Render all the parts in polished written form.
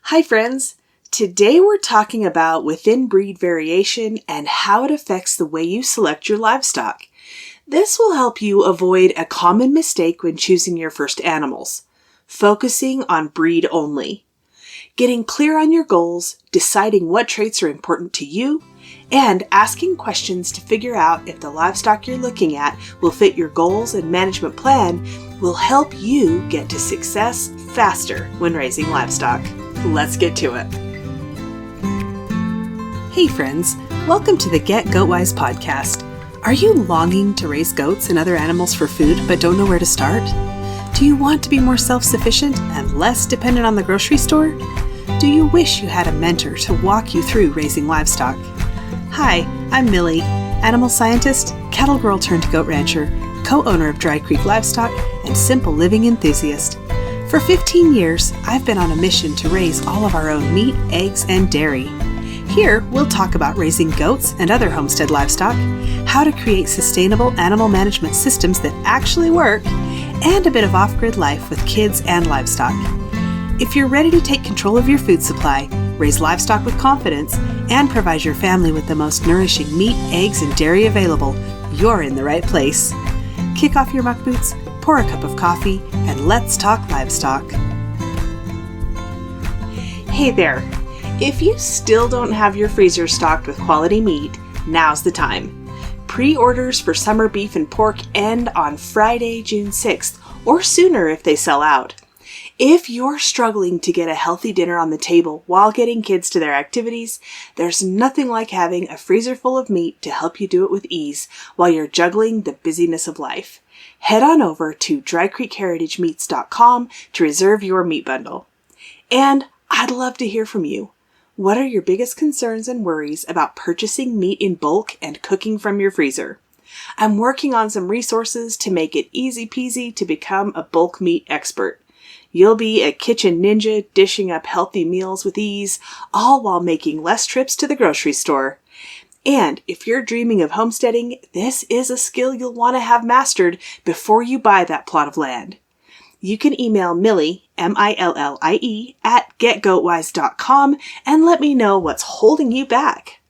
Hi friends! Today we're talking about within-breed variation and how it affects the way you select your livestock. This will help you avoid a common mistake when choosing your first animals: focusing on breed only. Getting clear on your goals, deciding what traits are important to you, and asking questions to figure out if the livestock you're looking at will fit your goals and management plan will help you get to success faster when raising livestock. Let's get to it. Hey friends, welcome to the Get Goatwise podcast. Are you longing to raise goats and other animals for food but don't know where to start? Do you want to be more self-sufficient and less dependent on the grocery store? Do you wish you had a mentor to walk you through raising livestock? Hi, I'm Millie, animal scientist, cattle girl turned goat rancher, co-owner of Dry Creek Livestock, and simple living enthusiast. For 15 years, I've been on a mission to raise all of our own meat, eggs, and dairy. Here, we'll talk about raising goats and other homestead livestock, how to create sustainable animal management systems that actually work, and a bit of off-grid life with kids and livestock. If you're ready to take control of your food supply, raise livestock with confidence, and provide your family with the most nourishing meat, eggs, and dairy available, you're in the right place. Kick off your muck boots, pour a cup of coffee, and let's talk livestock. Hey there! If you still don't have your freezer stocked with quality meat, now's the time. Pre-orders for summer beef and pork end on Friday, June 6th, or sooner if they sell out. If you're struggling to get a healthy dinner on the table while getting kids to their activities, there's nothing like having a freezer full of meat to help you do it with ease while you're juggling the busyness of life. Head on over to drycreekheritagemeats.com to reserve your meat bundle. And I'd love to hear from you. What are your biggest concerns and worries about purchasing meat in bulk and cooking from your freezer? I'm working on some resources to make it easy peasy to become a bulk meat expert. You'll be a kitchen ninja dishing up healthy meals with ease, all while making less trips to the grocery store. And if you're dreaming of homesteading, this is a skill you'll want to have mastered before you buy that plot of land. You can email Millie, M-I-L-L-I-E, at getgoatwise.com and let me know what's holding you back.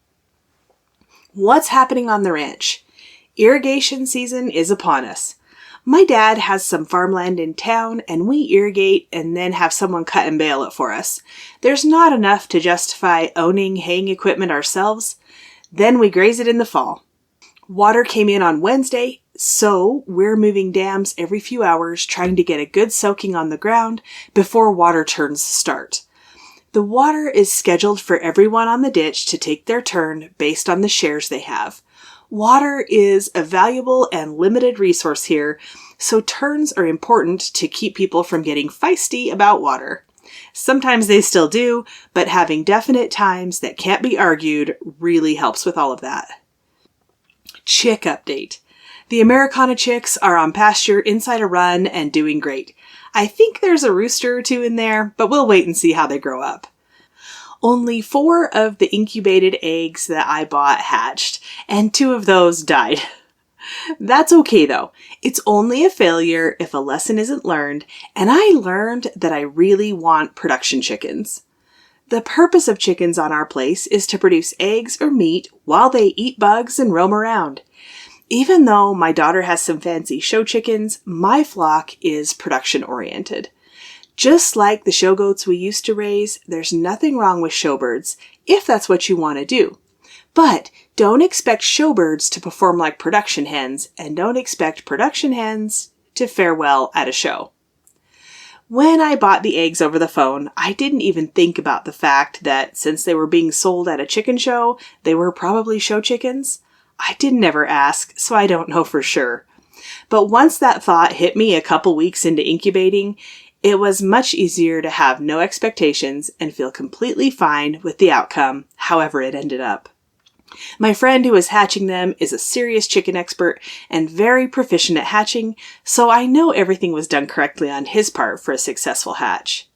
What's happening on the ranch? Irrigation season is upon us. My dad has some farmland in town and we irrigate and then have someone cut and bale it for us. There's not enough to justify owning haying equipment ourselves. Then we graze it in the fall. Water came in on Wednesday, so we're moving dams every few hours trying to get a good soaking on the ground before water turns start. The water is scheduled for everyone on the ditch to take their turn based on the shares they have. Water is a valuable and limited resource here, so turns are important to keep people from getting feisty about water. Sometimes they still do, but having definite times that can't be argued really helps with all of that. Chick update. The Americana chicks are on pasture inside a run and doing great. I think there's a rooster or two in there, but we'll wait and see how they grow up. Only 4 of the incubated eggs that I bought hatched, and 2 of those died. That's okay though. It's only a failure if a lesson isn't learned, and I learned that I really want production chickens. The purpose of chickens on our place is to produce eggs or meat while they eat bugs and roam around. Even though my daughter has some fancy show chickens, my flock is production-oriented. Just like the show goats we used to raise, there's nothing wrong with showbirds, if that's what you want to do. But don't expect showbirds to perform like production hens, and don't expect production hens to fare well at a show. When I bought the eggs over the phone, I didn't even think about the fact that since they were being sold at a chicken show, they were probably show chickens. I didn't ever ask, so I don't know for sure. But once that thought hit me a couple weeks into incubating, it was much easier to have no expectations and feel completely fine with the outcome, however it ended up. My friend who was hatching them is a serious chicken expert and very proficient at hatching, so I know everything was done correctly on his part for a successful hatch.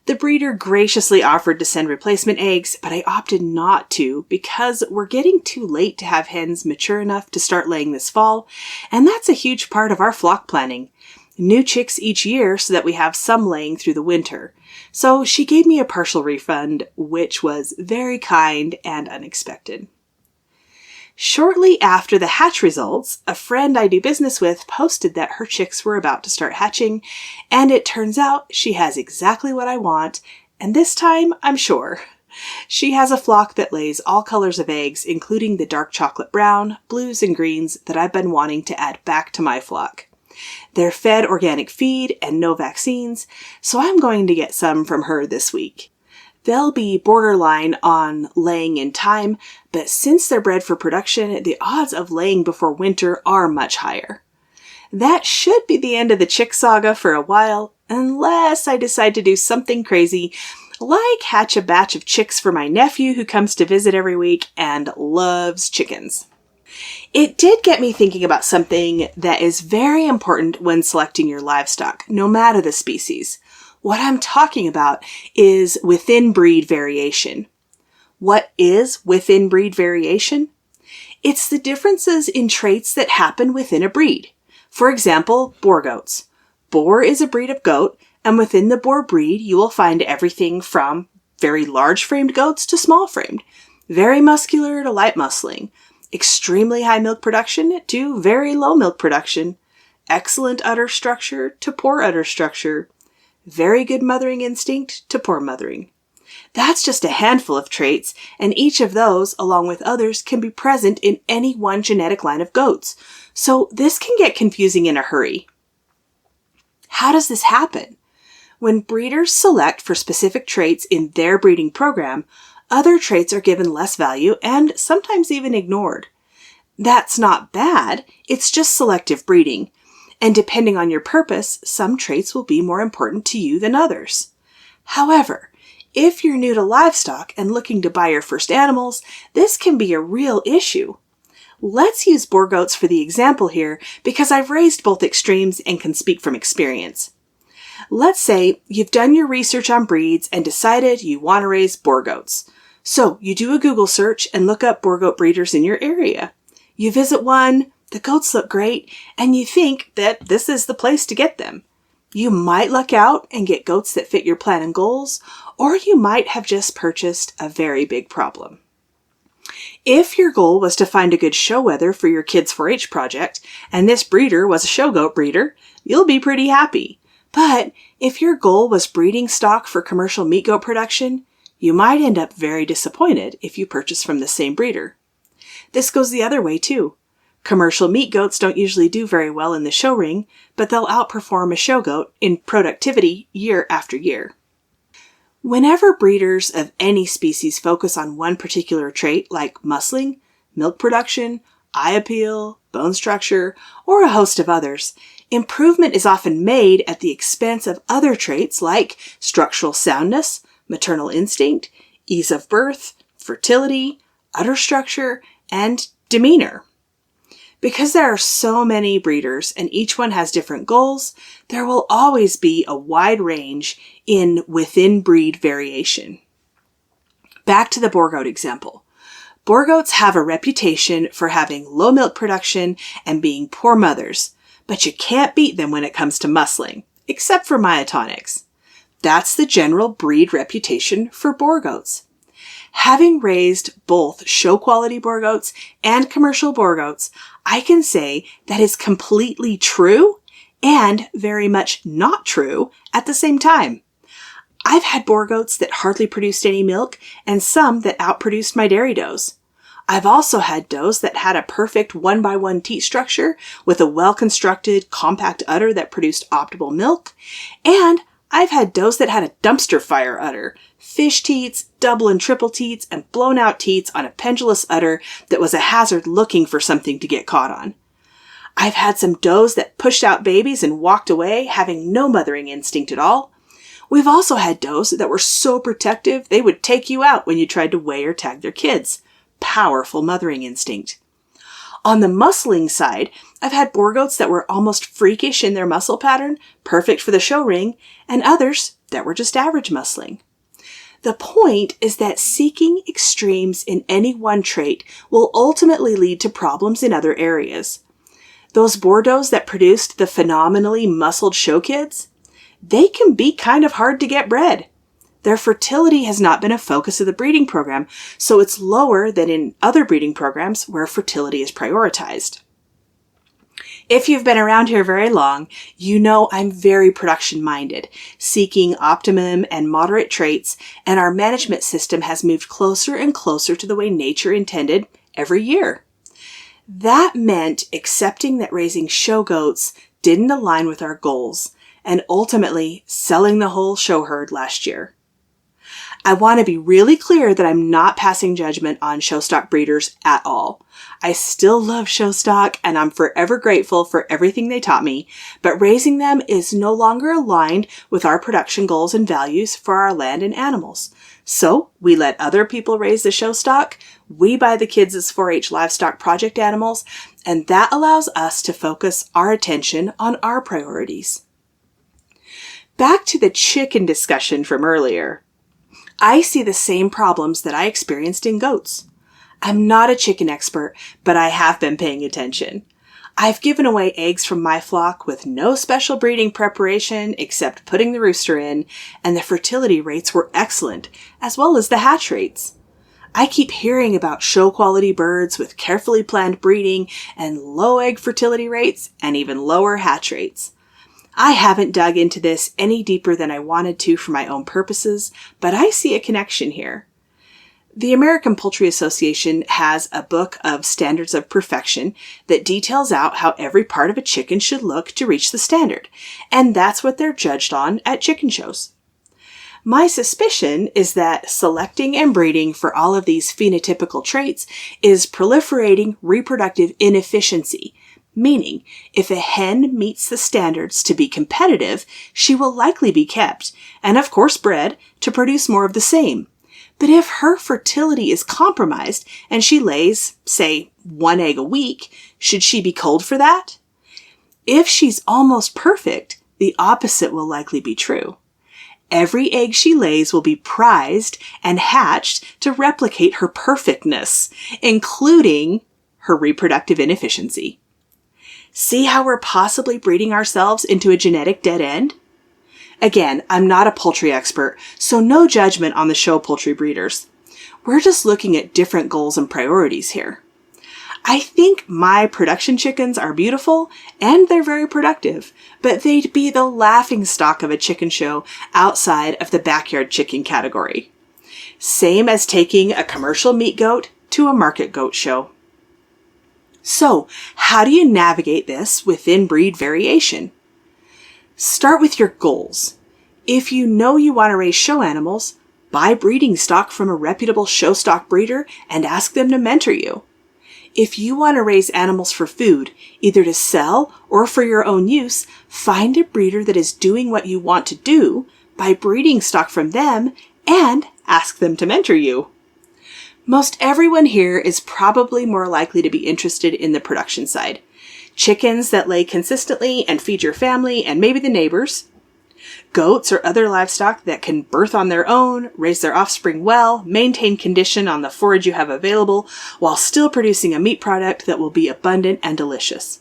The breeder graciously offered to send replacement eggs, but I opted not to because we're getting too late to have hens mature enough to start laying this fall, and that's a huge part of our flock planning. new chicks each year so that we have some laying through the winter. So she gave me a partial refund, which was very kind and unexpected. Shortly after the hatch results, a friend I do business with posted that her chicks were about to start hatching, and it turns out she has exactly what I want, and this time I'm sure. She has a flock that lays all colors of eggs, including the dark chocolate brown, blues, and greens that I've been wanting to add back to my flock. They're fed organic feed and no vaccines, so I'm going to get some from her this week. They'll be borderline on laying in time, but since they're bred for production, the odds of laying before winter are much higher. That should be the end of the chick saga for a while, unless I decide to do something crazy, like hatch a batch of chicks for my nephew who comes to visit every week and loves chickens. It did get me thinking about something that is very important when selecting your livestock, no matter the species. What I'm talking about is within breed variation. What is within breed variation? It's the differences in traits that happen within a breed. For example, boar goats. Boar is a breed of goat, and within the boar breed, you will find everything from very large-framed goats to small-framed, very muscular to light muscling, extremely high milk production to very low milk production, excellent udder structure to poor udder structure, very good mothering instinct to poor mothering. That's just a handful of traits, and each of those, along with others, can be present in any one genetic line of goats. So this can get confusing in a hurry. How does this happen? When breeders select for specific traits in their breeding program, other traits are given less value and sometimes even ignored. That's not bad, it's just selective breeding. And depending on your purpose, some traits will be more important to you than others. However, if you're new to livestock and looking to buy your first animals, this can be a real issue. Let's use boar goats for the example here because I've raised both extremes and can speak from experience. Let's say you've done your research on breeds and decided you want to raise boar goats. So you do a Google search and look up boar goat breeders in your area. You visit one, the goats look great, and you think that this is the place to get them. You might luck out and get goats that fit your plan and goals, or you might have just purchased a very big problem. If your goal was to find a good show wether for your kids' 4-H project, and this breeder was a show goat breeder, you'll be pretty happy. But if your goal was breeding stock for commercial meat goat production, you might end up very disappointed if you purchase from the same breeder. This goes the other way too. Commercial meat goats don't usually do very well in the show ring, but they'll outperform a show goat in productivity year after year. Whenever breeders of any species focus on one particular trait like muscling, milk production, eye appeal, bone structure, or a host of others, improvement is often made at the expense of other traits like structural soundness, maternal instinct, ease of birth, fertility, udder structure, and demeanor. Because there are so many breeders and each one has different goals, there will always be a wide range in within breed variation. Back to the boar goat example. Boar goats have a reputation for having low milk production and being poor mothers, but you can't beat them when it comes to muscling, except for myotonics. That's the general breed reputation for boar goats. Having raised both show quality boar goats and commercial boar goats, I can say that is completely true and very much not true at the same time. I've had boar goats that hardly produced any milk and some that outproduced my dairy does. I've also had does that had a perfect 1x1 teat structure with a well-constructed, compact udder that produced optimal milk, and I've had does that had a dumpster fire udder, fish teats, double and triple teats, and blown out teats on a pendulous udder that was a hazard looking for something to get caught on. I've had some does that pushed out babies and walked away, having no mothering instinct at all. We've also had does that were so protective they would take you out when you tried to weigh or tag their kids. Powerful mothering instinct. On the muscling side, I've had boar goats that were almost freakish in their muscle pattern, perfect for the show ring, and others that were just average muscling. The point is that seeking extremes in any one trait will ultimately lead to problems in other areas. Those Bordeaux that produced the phenomenally muscled show kids, they can be kind of hard to get bred. Their fertility has not been a focus of the breeding program, so it's lower than in other breeding programs where fertility is prioritized. If you've been around here very long, you know I'm very production-minded, seeking optimum and moderate traits, and our management system has moved closer and closer to the way nature intended every year. That meant accepting that raising show goats didn't align with our goals, and ultimately selling the whole show herd last year. I want to be really clear that I'm not passing judgment on show stock breeders at all. I still love show stock and I'm forever grateful for everything they taught me, but raising them is no longer aligned with our production goals and values for our land and animals. So we let other people raise the show stock, we buy the kids as 4-H livestock project animals, and that allows us to focus our attention on our priorities. Back to the chicken discussion from earlier. I see the same problems that I experienced in goats. I'm not a chicken expert, but I have been paying attention. I've given away eggs from my flock with no special breeding preparation except putting the rooster in, and the fertility rates were excellent, as well as the hatch rates. I keep hearing about show quality birds with carefully planned breeding and low egg fertility rates and even lower hatch rates. I haven't dug into this any deeper than I wanted to for my own purposes, but I see a connection here. The American Poultry Association has a book of standards of perfection that details out how every part of a chicken should look to reach the standard, and that's what they're judged on at chicken shows. My suspicion is that selecting and breeding for all of these phenotypical traits is proliferating reproductive inefficiency, meaning if a hen meets the standards to be competitive, she will likely be kept, and of course bred, to produce more of the same. But if her fertility is compromised and she lays, say, 1 egg a week, should she be culled for that? If she's almost perfect, the opposite will likely be true. Every egg she lays will be prized and hatched to replicate her perfectness, including her reproductive inefficiency. See how we're possibly breeding ourselves into a genetic dead end? Again, I'm not a poultry expert, so no judgment on the show poultry breeders. We're just looking at different goals and priorities here. I think my production chickens are beautiful and they're very productive, but they'd be the laughingstock of a chicken show outside of the backyard chicken category. Same as taking a commercial meat goat to a market goat show. So, how do you navigate this within breed variation? Start with your goals. If you know you want to raise show animals, buy breeding stock from a reputable show stock breeder and ask them to mentor you. If you want to raise animals for food, either to sell or for your own use, find a breeder that is doing what you want to do, buy breeding stock from them, and ask them to mentor you. Most everyone here is probably more likely to be interested in the production side. Chickens that lay consistently and feed your family and maybe the neighbors. Goats or other livestock that can birth on their own, raise their offspring well, maintain condition on the forage you have available, while still producing a meat product that will be abundant and delicious.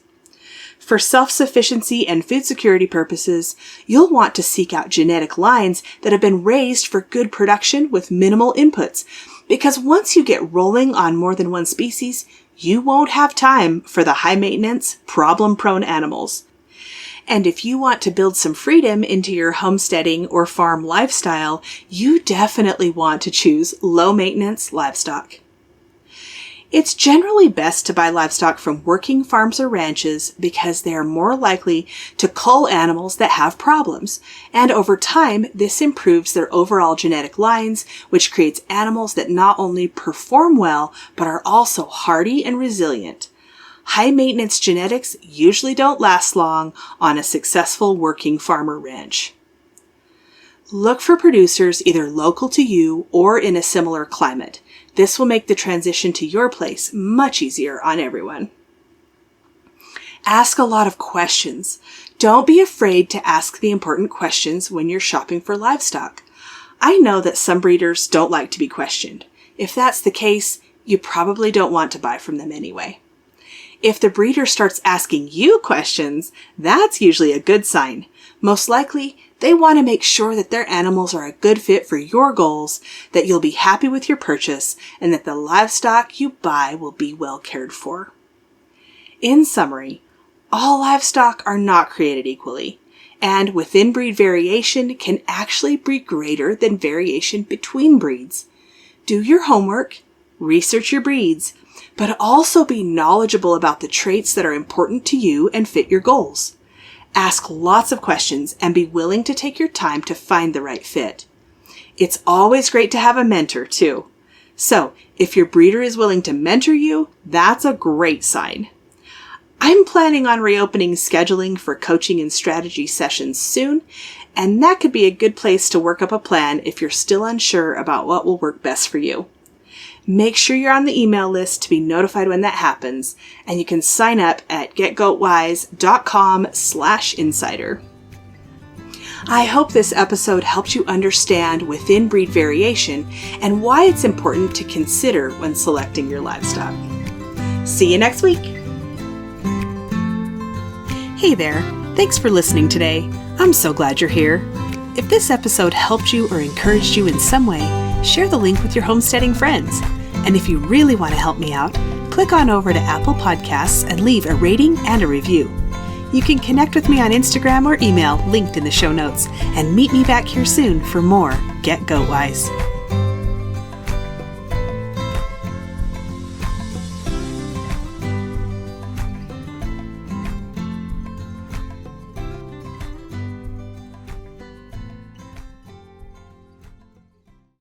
For self-sufficiency and food security purposes, you'll want to seek out genetic lines that have been raised for good production with minimal inputs, because once you get rolling on more than one species, you won't have time for the high-maintenance, problem-prone animals. And if you want to build some freedom into your homesteading or farm lifestyle, you definitely want to choose low-maintenance livestock. It's generally best to buy livestock from working farms or ranches because they are more likely to cull animals that have problems, and over time, this improves their overall genetic lines, which creates animals that not only perform well, but are also hardy and resilient. High-maintenance genetics usually don't last long on a successful working farmer ranch. Look for producers either local to you or in a similar climate. This will make the transition to your place much easier on everyone. Ask a lot of questions. Don't be afraid to ask the important questions when you're shopping for livestock. I know that some breeders don't like to be questioned. If that's the case, you probably don't want to buy from them anyway. If the breeder starts asking you questions, that's usually a good sign. Most likely, they want to make sure that their animals are a good fit for your goals, that you'll be happy with your purchase, and that the livestock you buy will be well cared for. In summary, all livestock are not created equally, and within-breed variation can actually be greater than variation between breeds. Do your homework, research your breeds, but also be knowledgeable about the traits that are important to you and fit your goals. Ask lots of questions and be willing to take your time to find the right fit. It's always great to have a mentor, too. So, if your breeder is willing to mentor you, that's a great sign. I'm planning on reopening scheduling for coaching and strategy sessions soon, and that could be a good place to work up a plan if you're still unsure about what will work best for you. Make sure you're on the email list to be notified when that happens, and you can sign up at getgoatwise.com/insider. I hope this episode helped you understand within breed variation and why it's important to consider when selecting your livestock. See you next week. Hey there, thanks for listening today. I'm so glad you're here. If this episode helped you or encouraged you in some way, share the link with your homesteading friends. And if you really want to help me out, click on over to Apple Podcasts and leave a rating and a review. You can connect with me on Instagram or email linked in the show notes, and meet me back here soon for more Get Goat Wise.